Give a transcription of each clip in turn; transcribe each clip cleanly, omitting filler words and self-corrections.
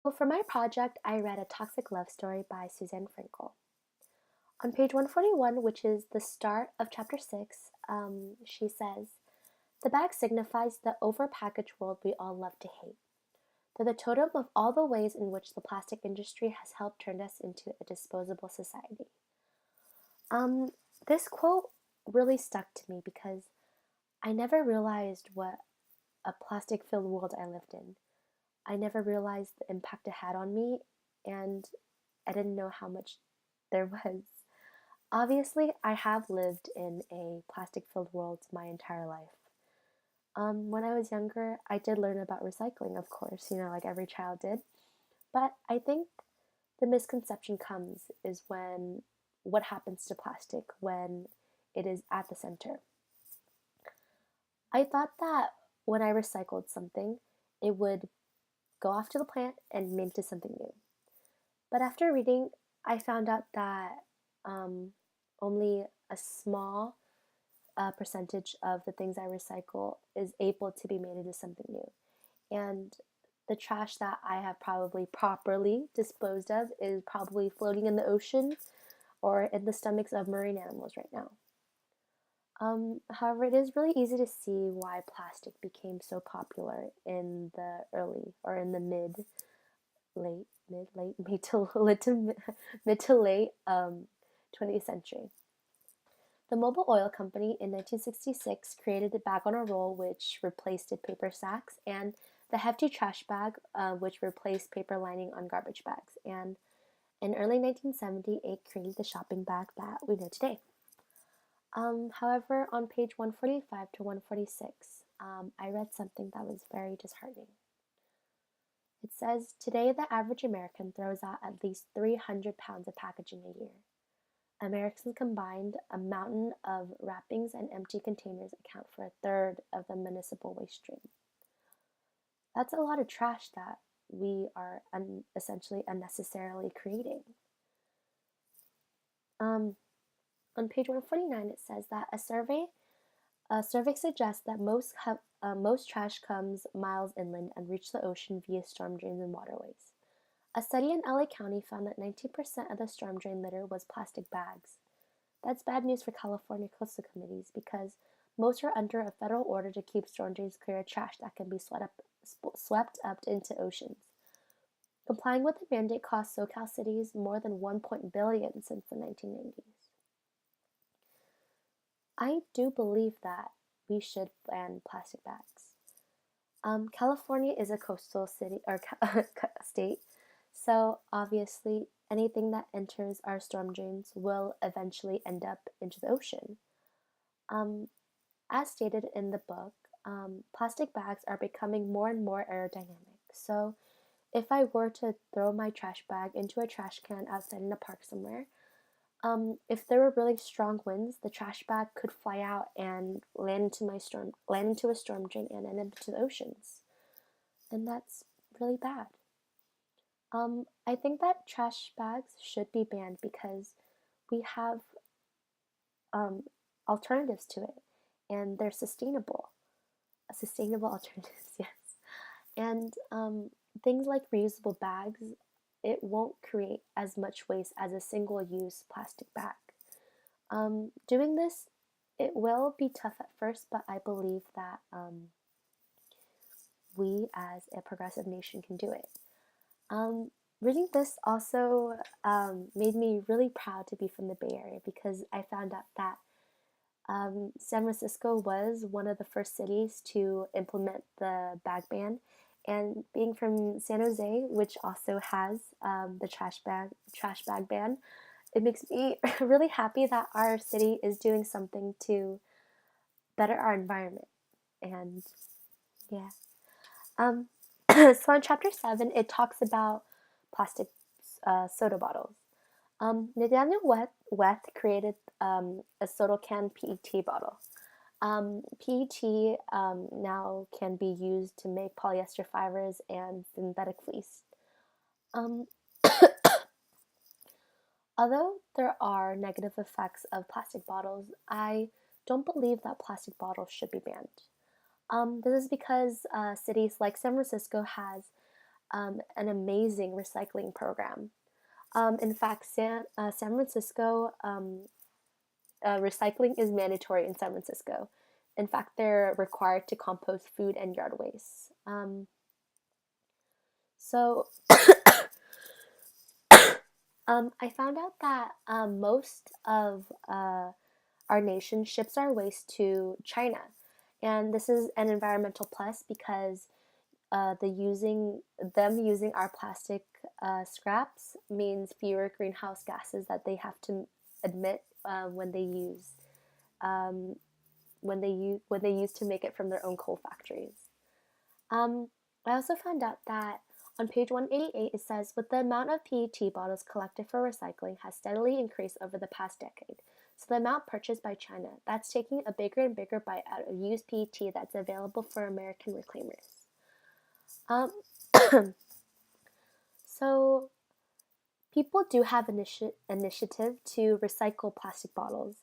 Well, for my project, I read A Toxic Love Story by Suzanne Frankel. On page 141, which is the start of chapter 6, she says, "The bag signifies the overpackaged world we all love to hate. They're the totem of all the ways in which the plastic industry has helped turn us into a disposable society." Um, this quote really stuck to me because I never realized what a plastic filled world I lived in. I never realized the impact it had on me, and I didn't know how much there was. Obviously, I have lived in a plastic filled world my entire life. When I was younger, I did learn about recycling, of course, like every child did. But I think the misconception comes is when what happens to plastic when it is at the center. I thought that when I recycled something, it would go off to the plant and make into something new. But after reading, I found out that only a small percentage of the things I recycle is able to be made into something new. And the trash that I have probably properly disposed of is probably floating in the ocean or in the stomachs of marine animals right now. However, it is really easy to see why plastic became so popular in the early or in the mid to late 20th century. The Mobil Oil Company in 1966 created the bag on a roll, which replaced paper sacks, and the hefty trash bag, which replaced paper lining on garbage bags. And in early 1970, it created the shopping bag that we know today. However, on page 145 to 146, I read something that was very disheartening. It says, "Today, the average American throws out at least 300 pounds of packaging a year. Americans combined, a mountain of wrappings and empty containers account for a third of the municipal waste stream." That's a lot of trash that we are essentially unnecessarily creating. Um, on page 149, it says that a survey suggests that most trash comes miles inland and reaches the ocean via storm drains and waterways. A study in LA County found that 19% of the storm drain litter was plastic bags. That's bad news for California coastal communities because most are under a federal order to keep storm drains clear of trash that can be swept up into oceans. Complying with the mandate cost SoCal cities more than $1 billion since the 1990s. I do believe that we should ban plastic bags. California is a coastal city or state, so obviously anything that enters our storm drains will eventually end up into the ocean. Um, as stated in the book, plastic bags are becoming more and more aerodynamic. So if I were to throw my trash bag into a trash can outside in a park somewhere, if there were really strong winds, the trash bag could fly out and land into a storm drain and end up into the oceans, and that's really bad. I think that trash bags should be banned because we have um, alternatives to it, and they're sustainable alternatives, yes. And things like reusable bags, it won't create as much waste as a single-use plastic bag. Doing this, it will be tough at first, but I believe that we as a progressive nation can do it. Reading this also made me really proud to be from the Bay Area because I found out that San Francisco was one of the first cities to implement the bag ban. And being from San Jose, which also has the trash bag ban, it makes me really happy that our city is doing something to better our environment. And yeah. Um, so in chapter 7, it talks about plastic soda bottles. Nathaniel Weth created a soda can PET bottle. PET now can be used to make polyester fibers and synthetic fleece. Um, Although there are negative effects of plastic bottles, I don't believe that plastic bottles should be banned. This is because cities like San Francisco has an amazing recycling program. In fact, San Francisco, recycling is mandatory in San Francisco. In fact, they're required to compost food and yard waste. So I found out that most of our nation ships our waste to China, and this is an environmental plus because using our plastic scraps means fewer greenhouse gases that they have to emit when they use to make it from their own coal factories. Um, I also found out that on page 188 it says, with the amount of PET bottles collected for recycling has steadily increased over the past decade. So the amount purchased by China, that's taking a bigger and bigger bite out of used PET that's available for American reclaimers. Um, so people do have initiative to recycle plastic bottles.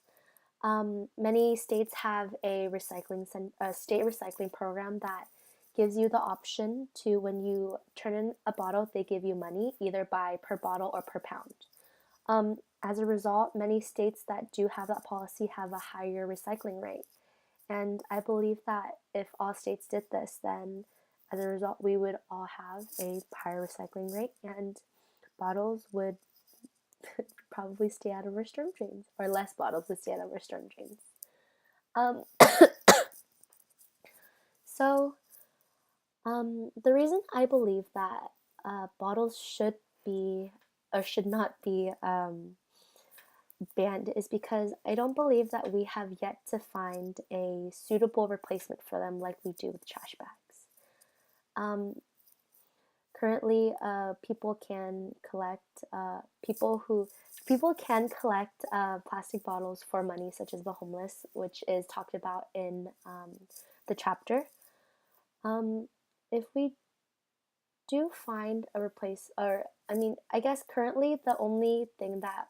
Many states have a state recycling program that gives you the option to, when you turn in a bottle, they give you money either by per bottle or per pound. As a result, many states that do have that policy have a higher recycling rate. And I believe that if all states did this, then as a result, we would all have a higher recycling rate and bottles would probably stay out of our storm drains, or less bottles would stay out of our storm drains. Um, so, the reason I believe that bottles should be or should not be banned is because I don't believe that we have yet to find a suitable replacement for them like we do with trash bags. Currently, people can collect plastic bottles for money, such as the homeless, which is talked about in the chapter. If we do find a replace, or I guess currently the only thing that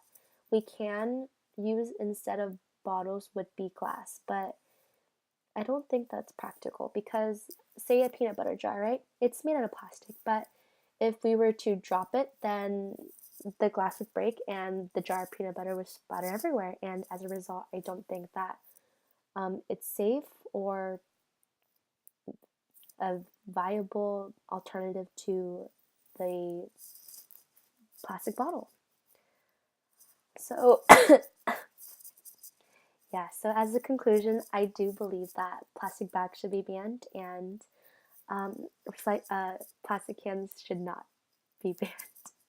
we can use instead of bottles would be glass, but I don't think that's practical because, say, a peanut butter jar, right? It's made out of plastic, but if we were to drop it, then the glass would break and the jar of peanut butter would splatter everywhere. And as a result, I don't think that it's safe or a viable alternative to the plastic bottle. So, yeah, so as a conclusion, I do believe that plastic bags should be banned and plastic cans should not be banned.